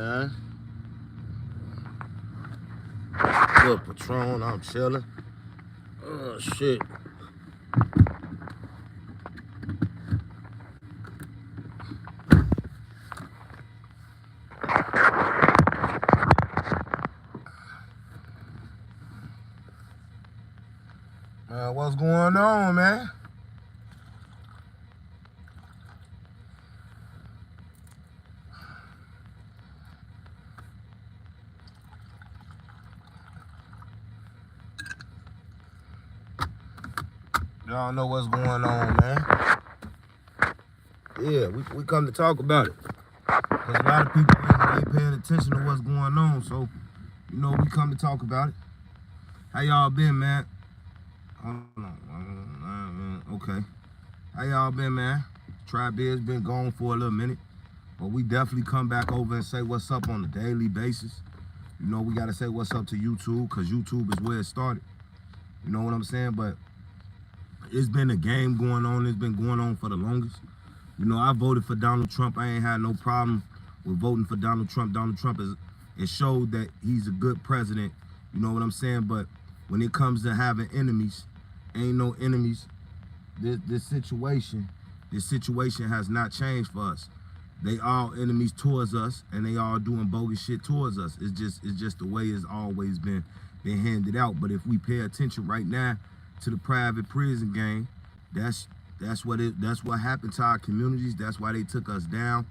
man. Good Patron, I'm chilling. Oh, shit. What's going on, man? Y'all know what's going on, man. Yeah, we come to talk about it. Because a lot of people ain't paying attention to what's going on. So, you know, we come to talk about it. How y'all been, man? Okay. How y'all been, man? Tribe Biz been gone for a little minute. But we definitely come back over and say what's up on a daily basis. You know, we got to say what's up to YouTube, because YouTube is where it started. You know what I'm saying? But it's been a game going on. It's been going on for the longest. You know, I voted for Donald Trump. I ain't had no problem with voting for Donald Trump. Donald Trump it showed that he's a good president. You know what I'm saying? But when it comes to having enemies, ain't no enemies. This situation has not changed for us. They all enemies towards us, and they all doing bogus shit towards us. It's just the way it's always been handed out. But if we pay attention right now to the private prison game, that's what happened to our communities. That's why they took us down.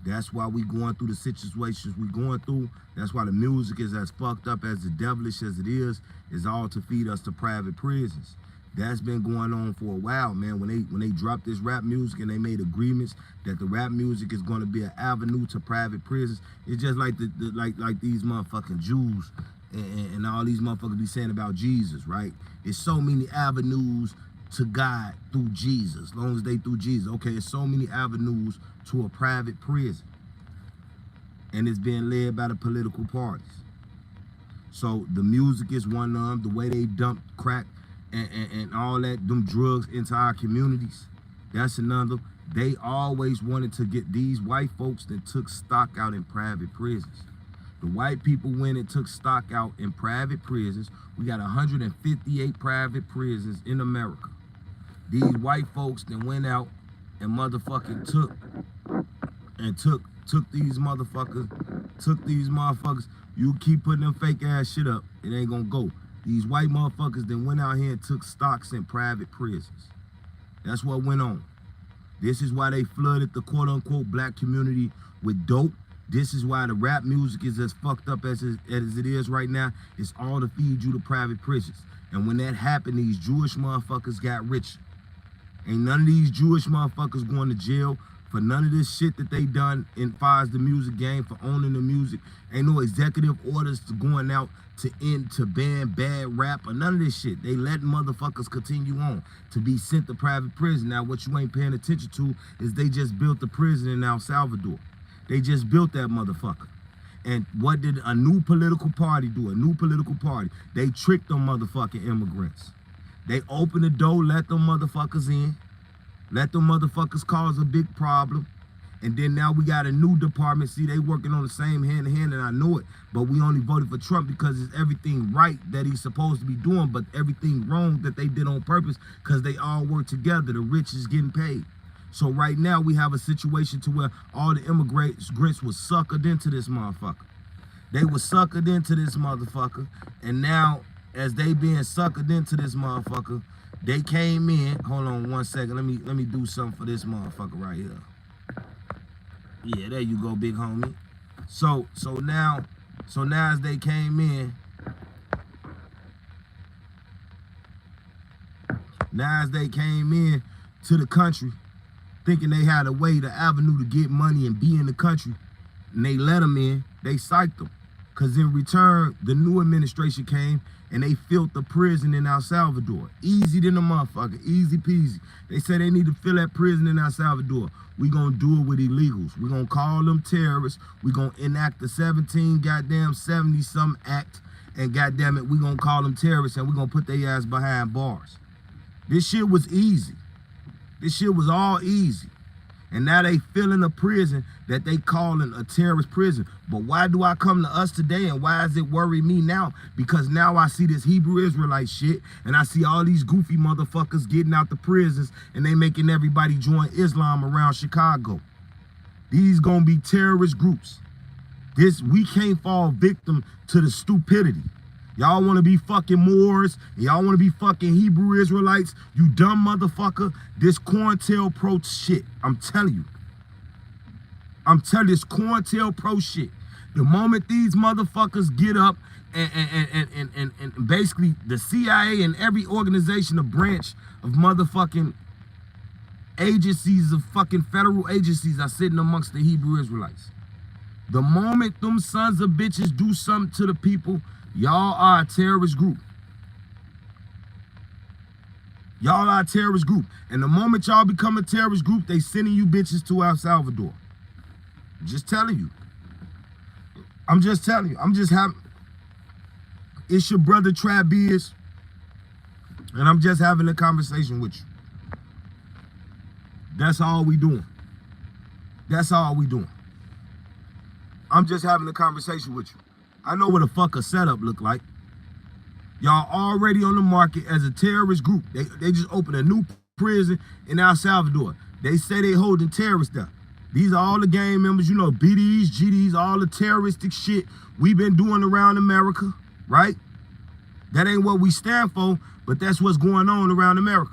That's why we going through the situations we going through. That's why the music is as fucked up, as the devilish as it is all to feed us to private prisons. That's been going on for a while, man. When they dropped this rap music and they made agreements that the rap music is going to be an avenue to private prisons, it's just like like these motherfucking Jews and all these motherfuckers be saying about Jesus, right? It's so many avenues to God through Jesus, as long as they through Jesus. Okay, it's so many avenues to a private prison, and it's being led by the political parties. So the music is one of them. The way they dump crack and all that, them drugs into our communities, that's another. They always wanted to get these white folks that took stock out in private prisons. The white people went and took stock out in private prisons. We got 158 private prisons in America. These white folks that went out and motherfucking took these motherfuckers. You keep putting them fake ass shit up, it ain't gonna go. These white motherfuckers that went out here and took stocks in private prisons. That's what went on. This is why they flooded the quote unquote black community with dope. This is why the rap music is as fucked up as it is right now. It's all to feed you to private prisons. And when that happened, these Jewish motherfuckers got rich. Ain't none of these Jewish motherfuckers going to jail for none of this shit that they done in far as the music game, for owning the music. Ain't no executive orders to going out to ban bad rap or none of this shit. They let motherfuckers continue on to be sent to private prison. Now, what you ain't paying attention to is they just built the prison in El Salvador. They just built that motherfucker. And what did a new political party do? A new political party. They tricked them motherfucking immigrants. They opened the door, let them motherfuckers in. Let them motherfuckers cause a big problem. And then now we got a new department. See, they working on the same hand in hand, and I know it. But we only voted for Trump because it's everything right that he's supposed to be doing, but everything wrong that they did on purpose, because they all work together. The rich is getting paid. So right now we have a situation to where all the immigrants was suckered into this motherfucker. They were suckered into this motherfucker, and now as they being suckered into this motherfucker, they came in. Hold on one second. Let me do something for this motherfucker right here. Yeah, there you go, big homie. So now as they came in, to the country, thinking they had a way, the avenue to get money and be in the country, and they let them in, they psyched them. Because in return, the new administration came and they filled the prison in El Salvador. Easy than a motherfucker, easy peasy. They said they need to fill that prison in El Salvador. We gonna do it with illegals. We gonna call them terrorists. We gonna enact the 70-something act, and goddamn it, we gonna call them terrorists, and we gonna put their ass behind bars. This shit was easy. This shit was all easy. And now they filling a prison that they calling a terrorist prison. But why do I come to us today, and why does it worry me now? Because now I see this Hebrew Israelite shit, and I see all these goofy motherfuckers getting out the prisons, and they making everybody join Islam around Chicago. These gonna be terrorist groups. We can't fall victim to the stupidity. Y'all want to be fucking Moors, y'all want to be fucking Hebrew Israelites, you dumb motherfucker. This COINTELPRO shit, I'm telling you. I'm telling you, this COINTELPRO shit. The moment these motherfuckers get up and basically the CIA and every organization, a branch of motherfucking agencies, of fucking federal agencies are sitting amongst the Hebrew Israelites. The moment them sons of bitches do something to the people, y'all are a terrorist group. Y'all are a terrorist group. And the moment y'all become a terrorist group, they sending you bitches to El Salvador. I'm just telling you. I'm just telling you. I'm just having... It's your brother Trabiz, and I'm just having a conversation with you. That's all we doing. That's all we doing. I'm just having a conversation with you. I know what the fuck a setup look like. Y'all already on the market as a terrorist group. They just opened a new prison in El Salvador. They say they holding terrorists there. These are all the gang members, you know, BDs, GDs, all the terroristic shit we've been doing around America, right? That ain't what we stand for, but that's what's going on around America.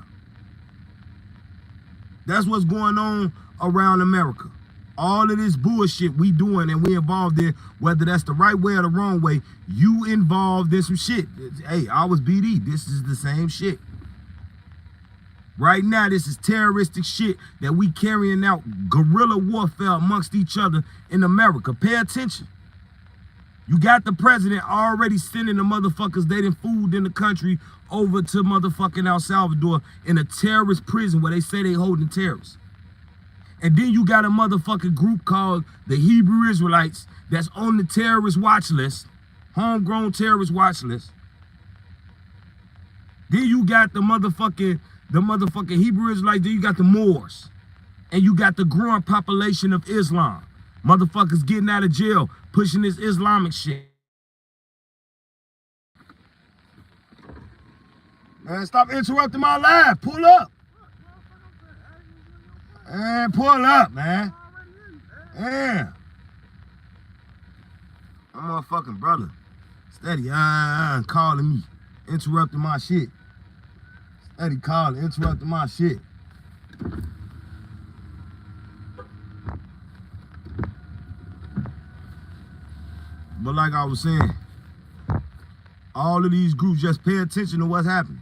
That's what's going on around America. All of this bullshit we doing and we involved in, whether that's the right way or the wrong way, you involved in some shit. Hey, I was BD. This is the same shit. Right now, this is terroristic shit that we carrying out guerrilla warfare amongst each other in America. Pay attention. You got the president already sending the motherfuckers they done fooled in the country over to motherfucking El Salvador in a terrorist prison where they say they holding terrorists. And then you got a motherfucking group called the Hebrew Israelites that's on the terrorist watch list, homegrown terrorist watch list. Then you got the motherfucking Hebrew Israelites, then you got the Moors. And you got the growing population of Islam. Motherfuckers getting out of jail, pushing this Islamic shit. Man, stop interrupting my live. Pull up. Man, pull up, man. Yeah. I'm a fucking brother. Steady calling me. Interrupting my shit. Steady calling, interrupting my shit. But like I was saying, all of these groups, just pay attention to what's happening.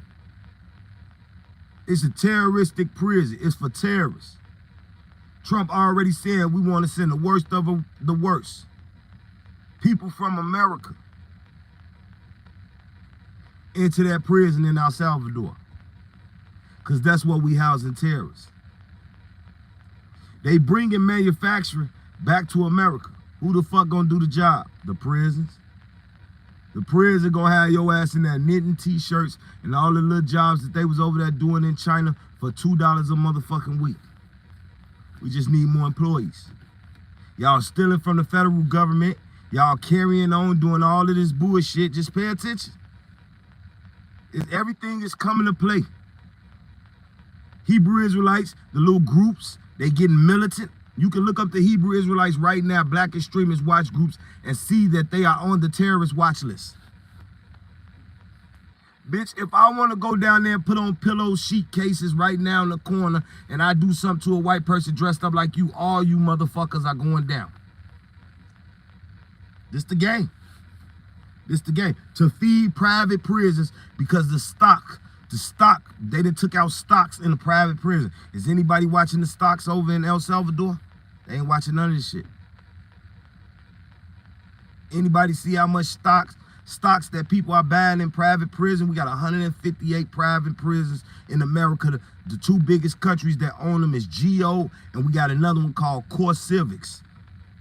It's a terroristic prison. It's for terrorists. Trump already said we want to send the worst of the worst. People from America into that prison in El Salvador. Because that's what we housing terrorists. They bringing manufacturing back to America. Who the fuck gonna do the job? The prisons. The prison gonna have your ass in there knitting t-shirts and all the little jobs that they was over there doing in China for $2 a motherfucking week. We just need more employees. Y'all stealing from the federal government. Y'all carrying on, doing all of this bullshit. Just pay attention. Everything is coming to play. Hebrew Israelites, the little groups, they getting militant. You can look up the Hebrew Israelites right now, black extremist watch groups, and see that they are on the terrorist watch list. Bitch, if I want to go down there and put on pillow sheet cases right now in the corner and I do something to a white person dressed up like you, all you motherfuckers are going down. This the game. This the game. To feed private prisons because the stock, they done took out stocks in the private prison. Is anybody watching the stocks over in El Salvador? They ain't watching none of this shit. Anybody see how much stocks that people are buying in private prison? We got 158 private prisons in America. The two biggest countries that own them is GEO, and we got another one called CoreCivics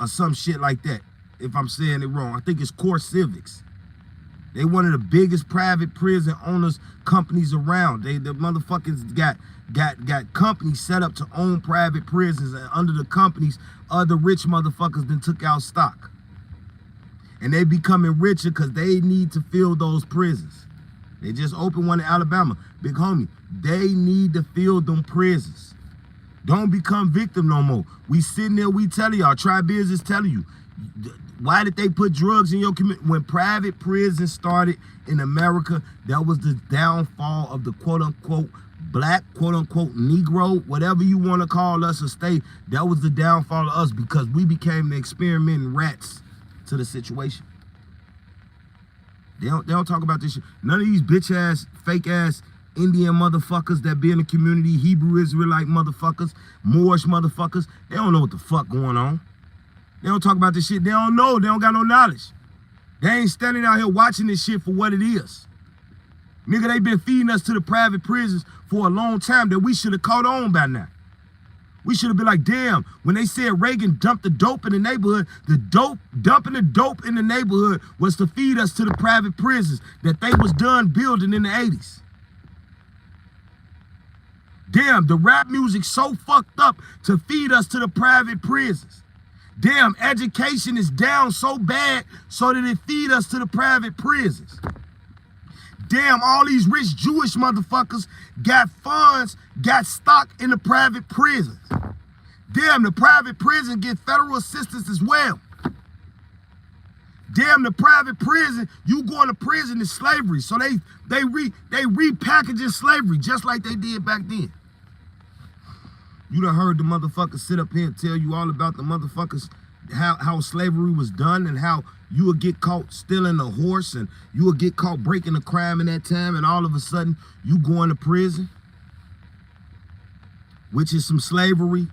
or some shit like that. If I'm saying it wrong, I think it's CoreCivics. They one of the biggest private prison owners companies around. The motherfuckers got companies set up to own private prisons, and under the companies, other rich motherfuckers then took out stock. And they becoming richer because they need to fill those prisons. They just opened one in Alabama. Big homie, they need to fill them prisons. Don't become victim no more. We sitting there, we telling y'all, Try Biz is telling you, why did they put drugs in your community? When private prisons started in America, that was the downfall of the quote-unquote black, quote-unquote Negro, whatever you want to call us or state. That was the downfall of us because we became the experimenting rats to the situation. They don't talk about this shit. None of these bitch-ass, fake-ass Indian motherfuckers that be in the community, Hebrew Israelite motherfuckers, Moorish motherfuckers, they don't know what the fuck going on. They don't talk about this shit. They don't know. They don't got no knowledge. They ain't standing out here watching this shit for what it is. Nigga, they been feeding us to the private prisons for a long time that we should have caught on by now. We should have been like, damn, when they said Reagan dumped the dope in the neighborhood, dumping the dope in the neighborhood was to feed us to the private prisons that they was done building in the 80s. Damn, the rap music so fucked up to feed us to the private prisons. Damn, education is down so bad so that it feed us to the private prisons. Damn, all these rich Jewish motherfuckers got funds, got stock in the private prisons. Damn, the private prison get federal assistance as well. Damn, the private prison, you going to prison is slavery. So they repackaging slavery just like they did back then. You done heard the motherfuckers sit up here and tell you all about the motherfuckers, how slavery was done and how you would get caught stealing a horse and you would get caught breaking a crime in that time and all of a sudden you going to prison, which is some slavery.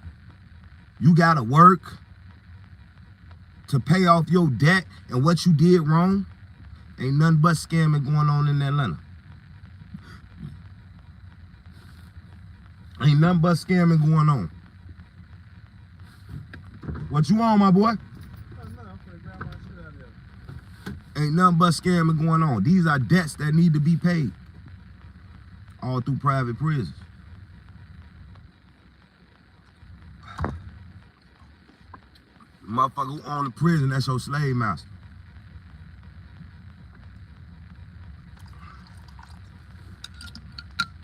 You gotta work to pay off your debt and what you did wrong. Ain't nothing but scamming going on in Atlanta. Ain't nothing but scamming going on. What you on, my boy? Ain't nothing but scamming going on. These are debts that need to be paid. All through private prisons. Motherfucker who own the prison, that's your slave master.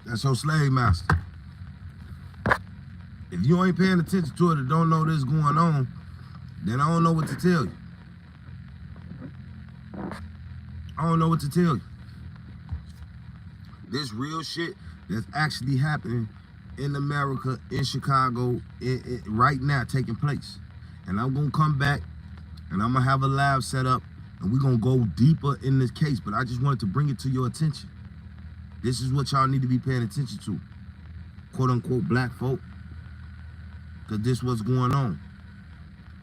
That's your slave master. If you ain't paying attention to it or don't know this going on, then I don't know what to tell you. I don't know what to tell you. This real shit that's actually happening in America, in Chicago, right now, taking place. And I'm gonna come back and I'm gonna have a live set up and we're gonna go deeper in this case, but I just wanted to bring it to your attention. This is what y'all need to be paying attention to. Quote unquote black folk. Cause this what's going on.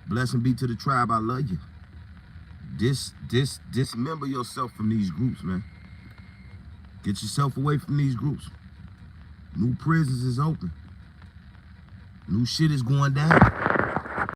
Blessing be to the tribe, I love you. Dismember yourself from these groups, man. Get yourself away from these groups. New prisons is open. New shit is going down.